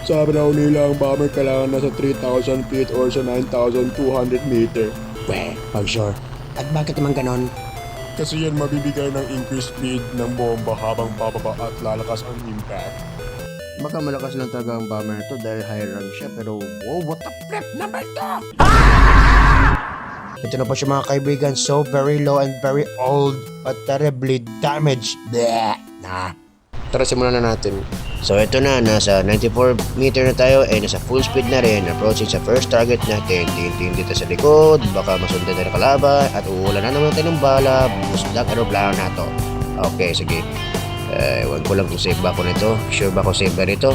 Sabi daw nila ang bomber kailangan nasa 3,000 feet or sa 9,200 meter. Weh, pag sure. At bakit naman ganon? Kasi yan mabibigay ng increased speed ng bomba habang bababa at lalakas ang impact. Baka malakas lang talaga ang bomber to dahil high rank siya, pero wow, what the flip naman to? Ito na po siya mga kaibigan, so very low and very old but terribly damaged. Bleh. Tara, simulan na natin. So ito na, nasa 94 meter na tayo ay nasa full speed na rin, approaching sa first target natin. Tingin dito sa likod, baka masundan na ng kalaban at uulan na naman tayo ng bala. Busdag aeroplano na to. Okay, sige. Ewan ko lang kung safe ba ako nito. Sure ba ako safe ba nito?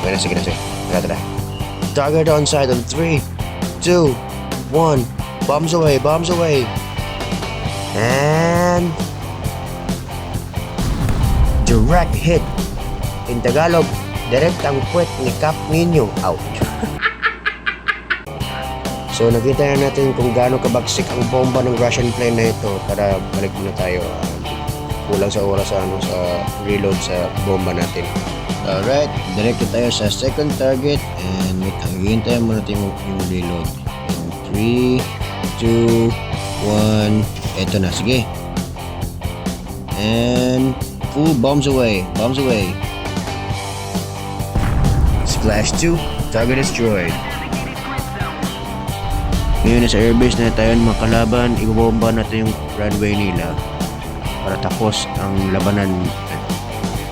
Okay na, sige na, sige. Tara. Target on side on 3, 2, 1. Bombs away, bombs away. And direct hit. In Tagalog, direct ang puwet ni Cap ninyo. Out. So nakita na natin kung gaano kabagsik ang bomba ng Russian plane na ito. Para balik muna tayo. Kulang sa oras sa reload sa bomba natin. Alright, direct tayo sa second target. And hintayin muna natin yung reload. In 3, 2, 1. Eto na, sige. And bombs away, bombs away. Splash 2, target destroyed. Ngayon nasa airbase na tayo ng mga kalaban, ibobomba natin yung runway nila para tapos ang labanan.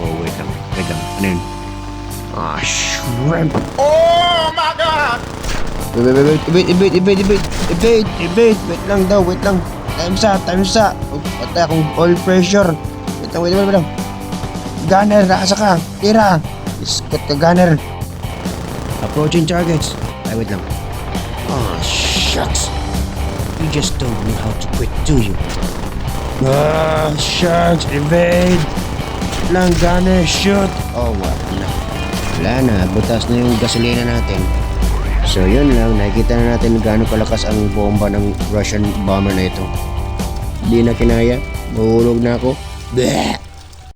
Oh, wait lang, ano yun? Shrimp! Oh my God! Wait lang daw, wait lang. Time's up. Patay akong oil pressure. Wait lang. Gunner, nakasa ka. Tira. Iskot ka, gunner. Approaching targets. Ay, wait lang. Oh, shucks. You just don't know how to quit, do you? Shucks. Evade. Lang, gunner, shoot. Oh, wala na. Butas na yung gasolina natin. So, yun lang. Nakikita na natin gaano kalakas ang bomba ng Russian bomber na ito. Di na kinaya. Mahulog na ako. Bleh!